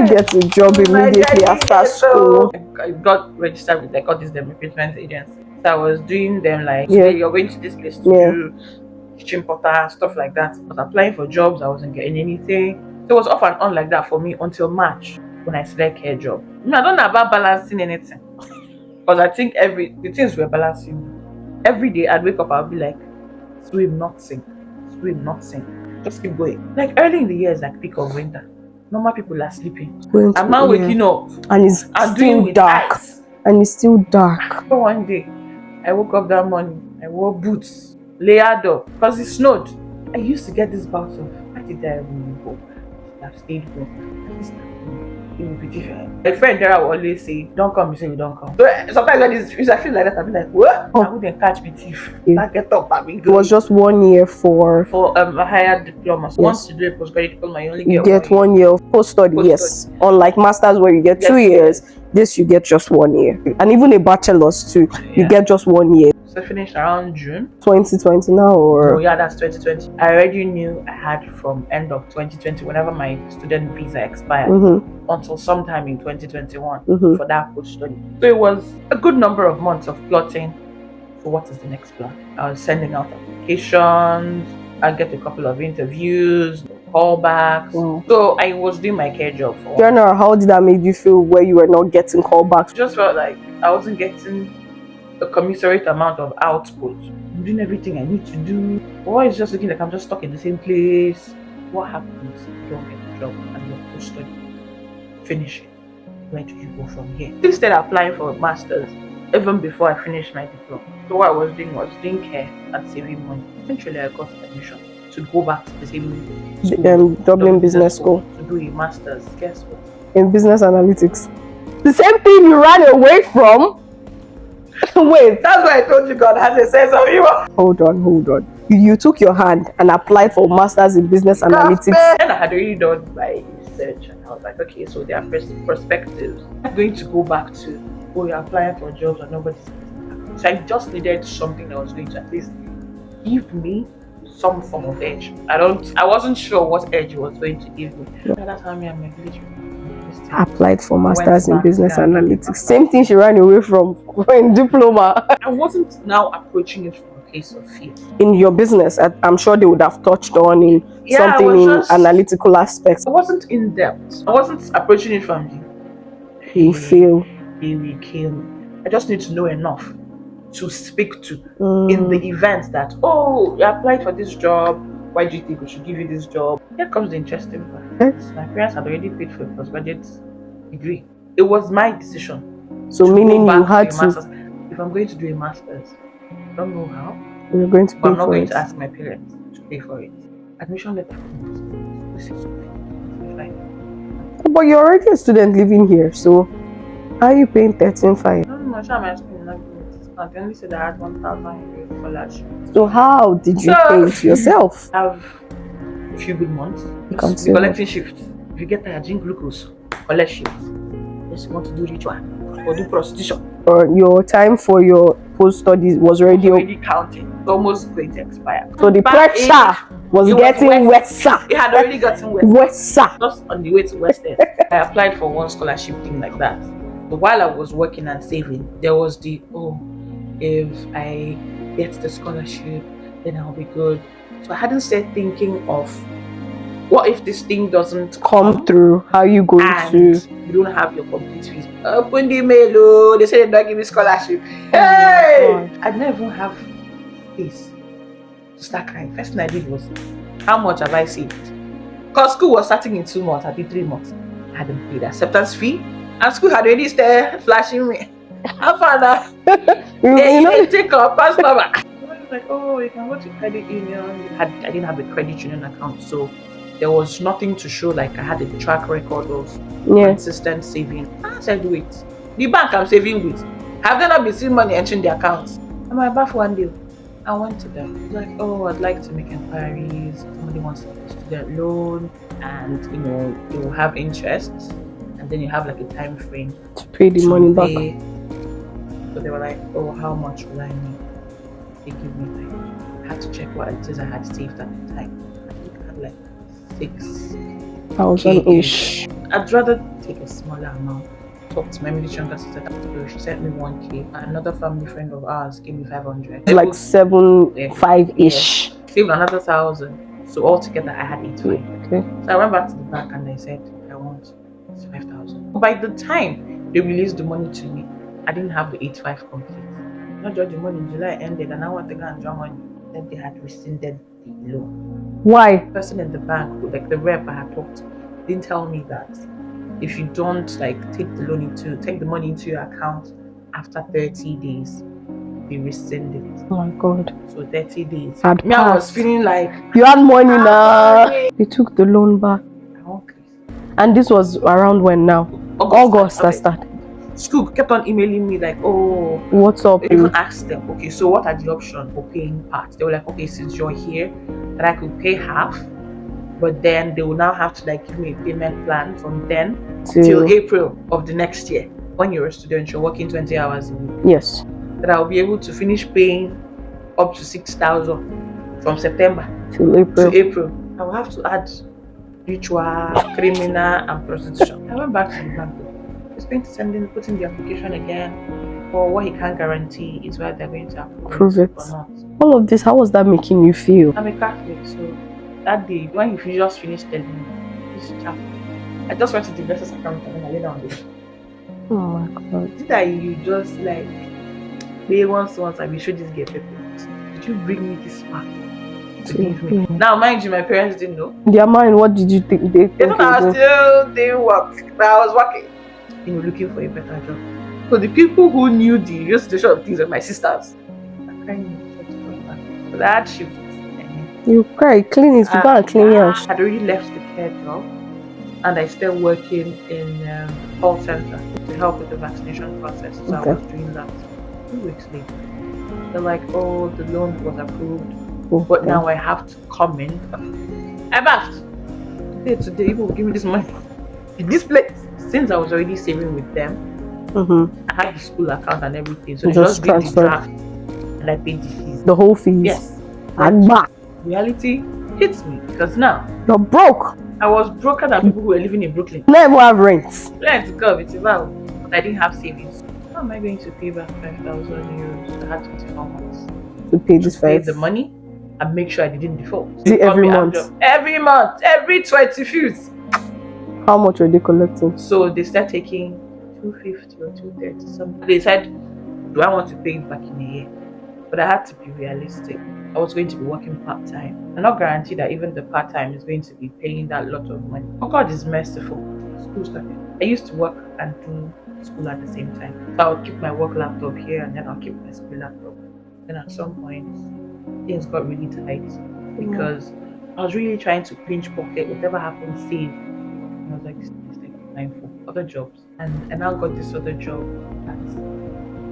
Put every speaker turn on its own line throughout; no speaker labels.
get a job immediately after school.
I got registered with this recruitment agency. So I was doing them like,
Yeah.
you're going to this place to do kitchen porter, stuff like that. I was applying for jobs, I wasn't getting anything. So it was off and on like that for me until March when I started care job. I don't know about balancing anything. Because I think the things we're balancing. Every day I'd wake up, I'll be like, swim, not sink. Swim, not sink. Just keep going. Like early in the year is like peak of winter. Normal people are sleeping. I'm now waking up.
And it's still dark.
Ice.
And it's still dark.
So one day, I woke up that morning. I wore boots, layered up, because it snowed. I used to get this bout of, why did I even go? I've stayed home. It will be different. My friend Dara will always say, don't come, you say you don't come. So sometimes when I feel like that, I'll be like, what? I wouldn't catch me thief. I get up, I mean,
it was just 1 year for
a higher diploma. So once you do a postgraduate diploma, you only
get 1 year of post-study, yes. Unlike masters where you get 2 years, this you get just 1 year. And even a bachelor's too, you get just 1 year.
So I finished around June
2020 now, or?
Oh yeah, that's 2020. I already knew I had from end of 2020, whenever my student visa expired, until sometime in 2021 for that post-study. So it was a good number of months of plotting for what is the next plan. I was sending out applications, I get a couple of interviews, callbacks. So I was doing my care job for
General, how did that make you feel where you were not getting callbacks?
Just felt like I wasn't getting a commensurate amount of output. I'm doing everything I need to do. Or it's just looking like I'm just stuck in the same place. What happens if you don't get the job and you're post-study? Finish it. Where do you go from here? I started applying for masters even before I finished my diploma. So what I was doing care and saving money. Eventually I got admission to go back to the same school,
Dublin Business School,
to do a master's. Guess what?
In business analytics. The same thing you ran away from. Wait,
that's why I told you God has a sense of humor.
Hold on. You took your hand and applied for masters in business analytics.
And I had already done my research, and I was like, okay, so there are perspectives. I'm going to go back to, you're applying for jobs and nobody's. So I just needed something that was going to at least give me some form of edge. I wasn't sure what edge it was going to give me. That's how me and my village
applied for masters in business analytics. Same thing she ran away from in diploma.
I wasn't now approaching it from a place of fear.
In your business, I'm sure they would have touched on in something in analytical aspects.
I wasn't in depth. I wasn't approaching it from
you feel
they will kill me. I just need to know enough to speak to in the event that, you applied for this job. Why do you think we should give you this job? Here comes the interesting part. My parents had already paid for a postgraduate degree. It was my decision.
So meaning you had to.
If I'm going to do a master's, I don't know how.
You're going to pay for it.
I'm not going to ask my parents to pay for it. Admission letter comes. This is fine.
But you're already a student living here, so how are you paying 13,500?
No, sure, my school is not giving me discount. They only said I had 1,000 euros scholarship.
So how did you pay it yourself?
I have a few good months. Just be collecting shifts. If you get tired, drink glucose, collect shifts. Just want to do ritual or do prostitution.
Your time for your post-studies was already
counting. It's almost going to expire.
So the pressure was getting worse.
It had already gotten
worse.
Just on the way to West End. I applied for one scholarship thing like that. But while I was working and saving, there was the, if I get the scholarship, then I'll be good. So I hadn't started thinking of, what if this thing doesn't
come through? How are you going to?
You don't have your complete fees. Open the mail. They say they're not giving me scholarship. Hey! I didn't even have space to start crying. First thing I did was, how much have I saved? Because school was starting in 2 months. I did 3 months. I hadn't paid the acceptance fee, and school had already started flashing me. How far now? Take a pass number. Like, you can go to credit union. I didn't have a credit union account, so there was nothing to show like I had a track record of consistent saving. I said, wait, the bank I'm saving with, have they not been seeing money entering the accounts? And my bath one day, I went to them. Like, I'd like to make inquiries. Somebody wants to get a student loan, and you will have interest, and then you have like a time frame
to pay the money back.
So they were like, how much will I need? They give me like, I had to check what it is I had saved at the time. I think I had like 6,000-ish. I'd rather take a smaller amount. Talked to my immediate younger sister. So she sent me 1K. Another family friend of ours gave me 500.
Like 7.5-ish.
Saved another 1,000. So altogether, I had 8,500.
Okay.
So I went back to the bank and I said, I want 5,000. By the time they released the money to me, I didn't have the 8,500 complete. Not just the money in July ended, and I want to go and draw money. Then they had rescinded the loan.
Why?
The person in the bank, like the rep I had talked to, didn't tell me that if you don't take the money into your account after 30 days, they rescind it.
Oh my God.
So 30 days.
Had
Me, I was
passed.
feeling like
You had money now. They took the loan back.
I want Chris.
And this was around when now? August that started.
School kept on emailing me like, oh,
what's up?
I even asked them, okay, so what are the options for paying part? They were like, okay, since you're here, that I could pay half, but then they will now have to give me a payment plan from then till April of the next year. When you're a student, you're working 20 hours a week.
Yes.
That I'll be able to finish paying up to 6,000 from September
till April.
I will have to add ritual, criminal, and prostitution. I went back to the bank. He's going to put in the application again. But what he can't guarantee is whether they're going to approve it or not.
All of this, how was that making you feel?
I'm a Catholic, so that day when he just finished telling me this chap, I just went to the investors account and then I laid down the.
Oh my God!
Did that you just they once I will show this girl people? Did you bring me this far to give me? Now, mind you, my parents didn't know.
In their mind, what did you think they
thought I was still doing work. But I was working, looking for a better job. So the people who knew the real situation of things were my sisters. I'm crying. But I had shifts.
You cry, clean it, you go and clean your
I had already left the care job and I started working in call center to help with the vaccination process. So I was doing that 2 weeks later. They're like, oh, the loan was approved, but now I have to come in. I bathed. Today, people will give me this money. This place, since I was already saving with them, I had the school account and everything. So they just did the draft and I paid the fees.
The whole fees?
Yes.
And back.
Reality hits me because now
you're broke.
I was broker than people who were living in Brooklyn.
Never have rent.
Rent, God, it's about. But I didn't have savings. How am I going to pay back 5,000 euros? I had 24 months
to pay this
pay the money and make sure I didn't default.
Is it every month?
Every month, every 25th.
How much were they collecting?
So they start taking 250 or 230 something. They said, do I want to pay it back in a year? But I had to be realistic. I was going to be working part-time. I'm not guaranteed that even the part-time is going to be paying that lot of money. But God is merciful. School started. I used to work and do school at the same time. So I would keep my work laptop here and then I'll keep my school laptop. Then at some point, things got really tight because I was really trying to pinch pocket, whatever happened, save. And I was like, this is time for other jobs. And I now got this other job that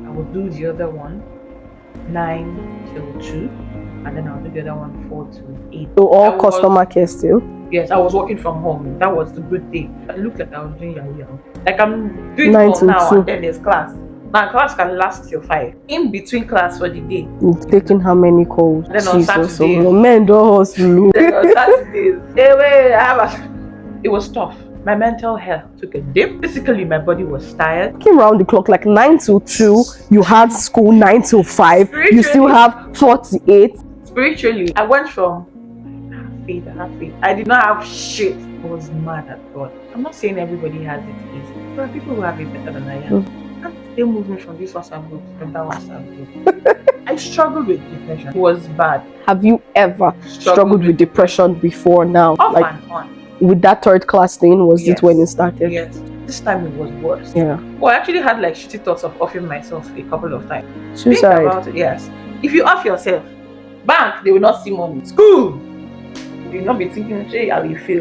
I would do the other one 9 till 2. And then I'll do the other one 4 to 8.
So all customer care still?
Yes, I was working from home. That was the good thing. It looked like I was doing Yahoo. Like I'm doing
9
call
till
now
2.
And then there's class. Now class can last till 5. In between class for the day.
You've taken how many calls?
Then on Saturdays.
So men don't hustle.
Then on Saturdays. It was tough. My mental health took a dip. Physically, my body was tired.
Came round the clock like 9 till 2. You had school 9 till 5. You still have 48.
Spiritually, I went from I have faith. I did not have shit. I was mad at God. I'm not saying everybody has it easy. There are people who have it better than I am. And they moved me from this WhatsApp group to that WhatsApp group. I struggled with depression. It was bad.
Have you ever struggled with depression before now?
Off and on.
With that third class thing, was it when it started?
Yes. This time it was worse.
Yeah.
Well, I actually had shitty thoughts of offing myself a couple of times.
Suicide.
Think about it, yes. If you off yourself, bank, they will not see money. School, you will not be thinking, hey, I will fail.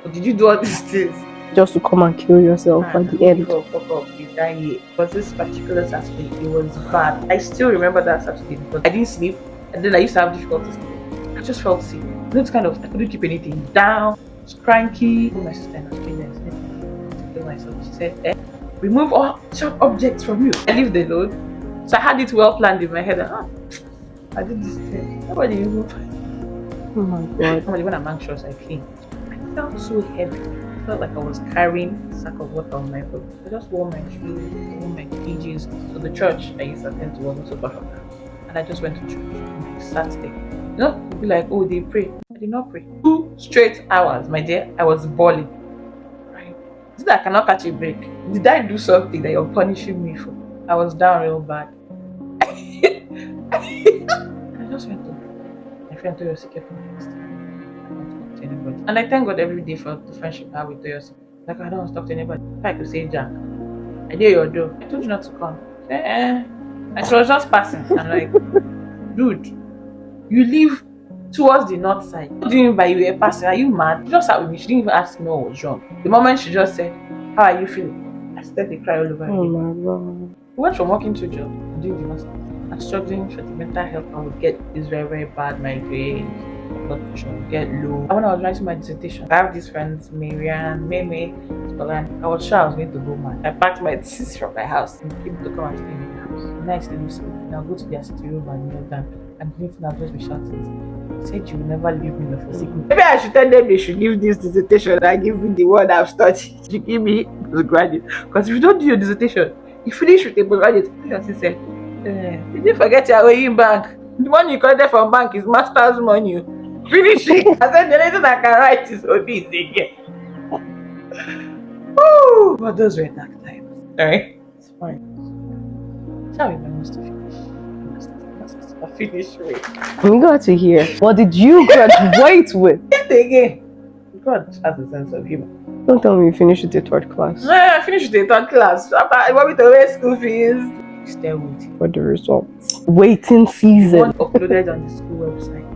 But did you do all these things?
Just to come and kill yourself at the end.
But this particular Saturday, it was bad. I still remember that Saturday because I didn't sleep. And then I used to have difficulty sleeping. I just felt sick. I couldn't keep anything down. I was cranky. My sister and I was to myself. She said, remove all sharp objects from you. I leave the load. So I had it well planned in my head. I did this thing. Nobody even.
Oh my God.
Normally when I'm anxious, I clean. I felt so heavy. felt like I was carrying a sack of water on my back. I just wore my shoes, wore my PJs. So the church I used to attend to was also part of that. And I just went to church and I sat there. You know, you'd be like, oh, they pray. I did not pray. 2 straight hours, my dear, I was bawling. Right? Is that I cannot catch a break? Did I do something that you're punishing me for? I was down real bad. I just went to my friend Toyosi kept me next. I don't talk to anybody. And I thank God every day for the friendship I have with Toyosi. Like I don't want to talk to anybody. If I could say, Jack, I did your door. I told you not to come. Say, and she was just passing. I'm like, dude, you live towards the north side. What do you mean by you were passing? Are you mad? She just sat with me. She didn't even ask me what was wrong. The moment she just said, how are you feeling? I started to cry all over
Oh
again.
my God.
We went from working to a job and doing the master. And struggling for the mental health. I would get this very, very bad migraines. Blood pressure would get low. And when I was writing my dissertation, I have these friends, Marianne, Meme, Spolan. I was sure I was going to go mad. I packed my things from my house and came to come and stay in the house. And I stayed with school. Now go to their city room and kneel down. And Clinton will just be shouting. He said you will never leave me nor forsake me. Maybe I should tell them they should give this dissertation and I give me the one I've studied. You give me the graduate. Because if you don't do your dissertation, you finish with a graduate. He said, did you forget your owing bank? The money you collected from bank is master's money. Finish it. I said the reason I can write is OBs again. Woo! But those were dark times. Alright? It's fine. Shall we manage to finish? I finished with.
We got to hear. What did you graduate with?
Again. God has a sense of humor.
Don't tell me you finished with the 3rd class.
I finished with the 3rd class. I want me to pay school fees. Still waiting
For the results. Waiting season.
One uploaded on the school website.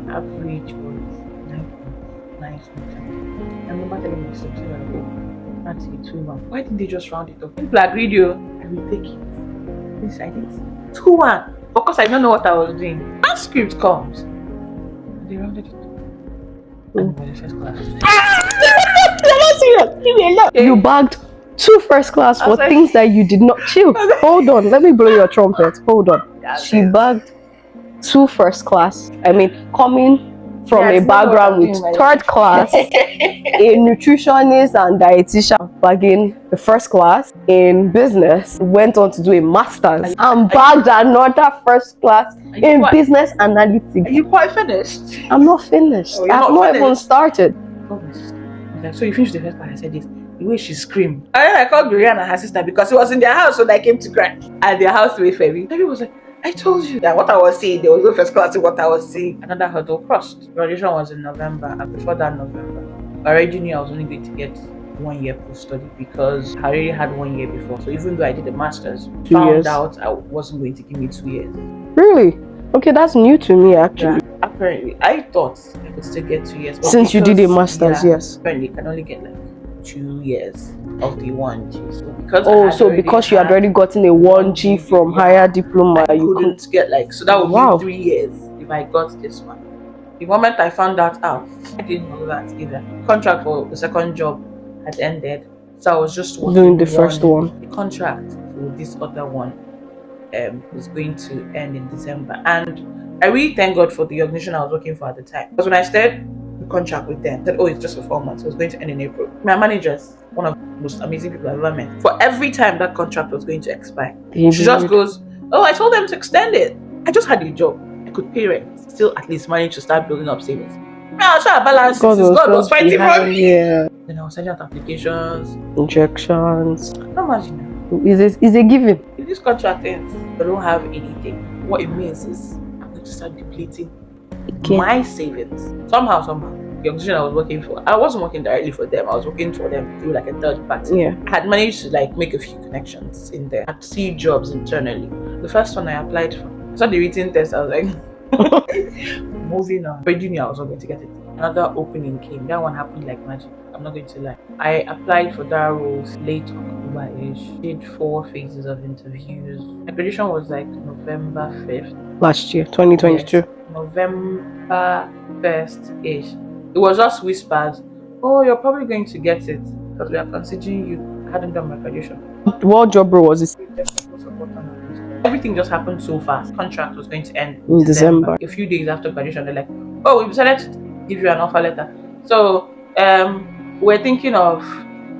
Average was 9.9 something. I remember telling my sister that that's a 2-1. Why didn't they just round it up? People agreed, I will take it. This I did 2-1. Because I don't know what I was doing. Transcript comes. And they rounded it up. And we were the 1st class.
You bagged 2 1st class for
like,
things that you did not chill. Hold on, let me blow your trumpet. Hold on. She bagged 2 1st class. I mean, coming from a background with 3rd class, a nutritionist and dietitian, bagging the 1st class in business, went on to do a master's and bagged another 1st class in business analytics.
Are you quite finished?
I'm not finished.
Oh,
I've not even started.
So you finished the 1st class. I said this. The way she screamed. And then I called Brianna and her sister because it was in their house, so they came to cry. At their house with Femi. Femi was like, I told you that what I was saying, there was no 1st class in what I was saying. Another hurdle crossed. Graduation was in November, and before that November, I already knew I was only going to get 1 year post-study because I already had 1 year before. So even though I did a master's,
2 years.
found out I wasn't going to give me 2 years.
Really? Okay, that's new to me actually.
Yeah, apparently, I thought I could still get 2 years. But
Since you did a master's, yes.
Apparently, you can only get like 2 years of the 1G. So because
because you had already gotten a 1G from higher diploma,
I
you
couldn't get like, so that would
Wow.
be 3 years if I got this one. The moment I found that out, I didn't know that either. Contract for the 2nd job had ended, so I was just
doing the first one.
The contract for this other one was going to end in December, and I really thank God for the organization I was working for at the time. Because when I started the contract with them, I said, oh, it's just for 4 months. It was going to end in April. My manager's one of the most amazing people I've ever met. For every time that contract was going to expire, she just goes, oh, I told them to extend it. I just had a job. I could pay rent. Still at least manage to start building up savings. I was trying to balance it. God was fighting for me.
Yeah.
Then I was sending out applications.
Injections.
Not imagine.
Is a given.
If this contract ends, I don't have anything. What it means is I'm going to start depleting my savings. Somehow, the organization I was working for, I wasn't working directly for them. I was working for them through like a 3rd party.
Yeah.
I had managed to like make a few connections in there. I'd see jobs internally. The first one I applied for, I saw the written test. I was like, moving on. But you knew I was not going to get it. Another opening came. That one happened like magic. I'm not going to lie. I applied for that role late October-ish. Did 4 phases of interviews. My graduation was like November 5th.
Last year, 2022.
Yes. November 1st-ish. It was just whispers. Oh, you're probably going to get it because we are considering you. I hadn't done my graduation.
What job role was this?
Everything just happened so fast. Contract was going to end
In December.
A few days after graduation, they're like, oh, we decided to give you an offer letter. So, we're thinking of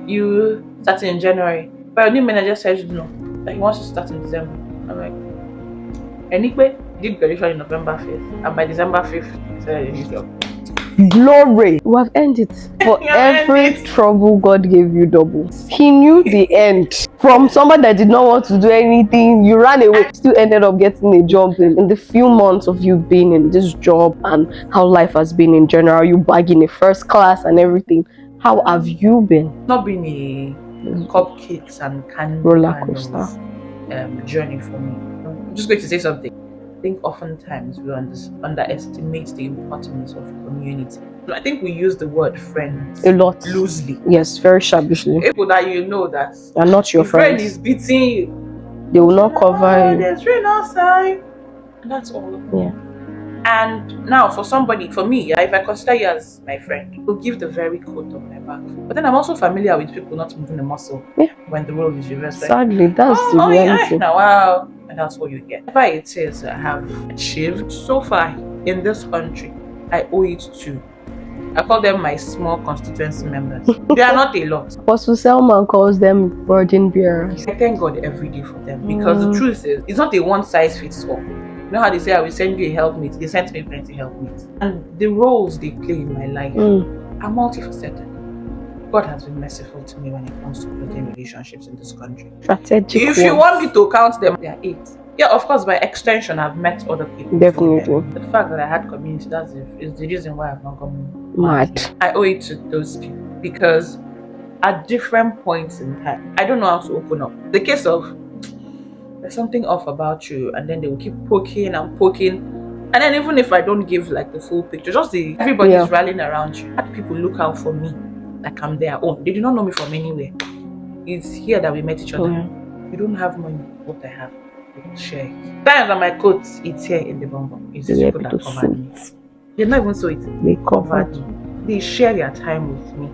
you starting in January, but your new manager says no, that he wants to start in December. I'm like, anyway, did graduation in November 5th, and by December 5th, he started a new job.
Glory. We have ended. For every trouble, God gave you double. He knew the end. From somebody that did not want to do anything, you ran away, still ended up getting a job. In the few months of you being in this job and how life has been in general, you bagging a first class and everything. How have you been?
Not been a cupcakes and candy
roller coaster
journey for me. I'm just going to say something. I think oftentimes we underestimate the importance of community. I think we use the word friends
a lot
loosely.
Yes, very shabbishly.
People that you know that
are not your friends.
Friend is beating you.
They will not cover you.
There's rain outside. And that's all.
Yeah.
And now for me, if I consider you as my friend, you'll give the very coat on my back. But then I'm also familiar with people not moving the muscle when the role is reversed.
Sadly, that's the reality.
Now, wow. And that's what you get. Whatever it is I have achieved so far in this country, I owe it to, I call them my small constituency members. They are not a lot.
Apostle Selman calls them burden bearers.
I thank God every day for them, because the truth is, it's not a one size fits all. You know how they say, I will send you a helpmate? They sent me plenty helpmates. And the roles they play in my life are multifaceted. God has been merciful to me when it comes to building relationships in this country.
Strategic
if you want me to count them, there are 8. Yeah, of course, by extension, I've met other people.
Definitely.
The fact that I had community, is the reason why I've not gone
mad.
I owe it to those people, because at different points in time, I don't know how to open up. The case of, there's something off about you, and then they will keep poking and poking. And then even if I don't give like the full picture, everybody's rallying around you. Had people look out for me, like I'm their own. They do not know me from anywhere. It's here that we met each other. You don't have money, what I have, we can share it. Times on my coat, it's here in the bonbon. It's just people that covered me. They're not even so it. They covered me. They share their time with me.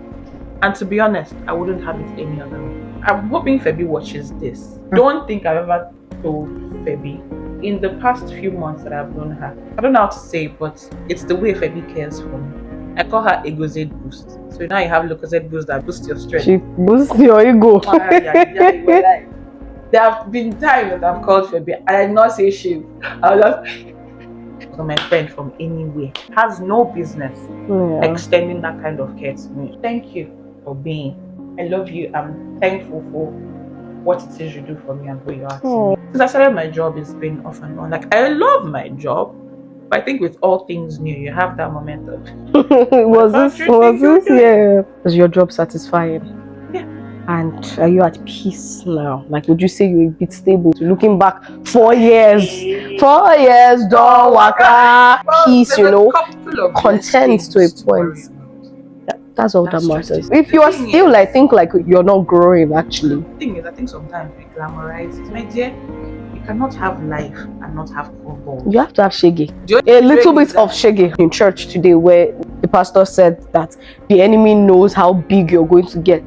And to be honest, I wouldn't have it any other way. I'm hoping Feby watches this. Don't think I've ever told Feby. In the past few months that I've known her, I don't know how to say it, but it's the way Feby cares for me. I call her Egozed Boost. So now you have Lucozade Boost that boosts your strength.
She boosts your ego.
There have been times that I've called Feby and I did not say shit. I was just, so my friend from anywhere has no business extending that kind of care to me. Thank you for being. I love you. I'm thankful for what it is you do for me and who you are to me. Since I started my job, it's been off and on. Like, I love my job, but I think with all things new, you have that moment of
was this yeah. Was your job satisfying?
Yeah.
And are you at peace now? Like, would you say you're a bit stable? Looking back, 4 years, 4 years, don't waka, peace, you know, content to a point. That's all that matters. If you are still, I think, like you're not growing actually.
The thing is, I think sometimes we glamorize it. My dear, you cannot have life and not have football. You
have to have shege. A little bit of shege in church today, where the pastor said that the enemy knows how big you're going to get.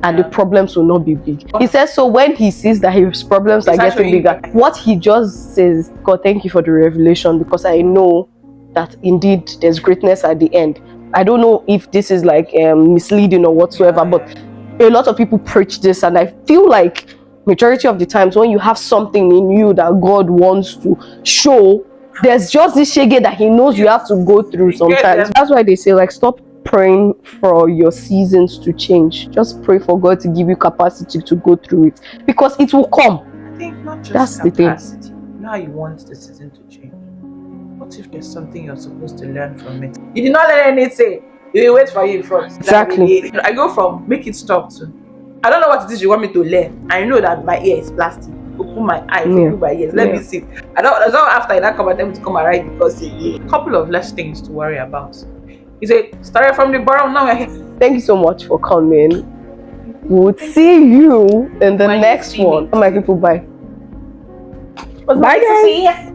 And the problems will not be big. He says so when he sees that his problems are getting bigger. What he just says, God, thank you for the revelation, because I know that indeed there's greatness at the end. I don't know if this is like misleading or whatsoever, but a lot of people preach this, and I feel like majority of the times when you have something in you that God wants to show, there's just this shege that he knows you have to go through sometimes. That's why they say, like, stop praying for your seasons to change. Just pray for God to give you capacity to go through it, because it will come.
I think not just
that's
capacity.
The thing.
Now you want the season to change. What if there's something you're supposed to learn from it? You did not learn anything. You will wait for you in front.
Exactly.
I go from make it stop to, I don't know what it is you want me to learn. I know that my ear is plastic. Open my eyes, open my ears. Let me see. I don't after I come and tell me to come and write, because a couple of less things to worry about. You say, started from the bottom, now we're here.
Thank you so much for coming. We'll see you in the next one. My people, bye.
Bye, guys.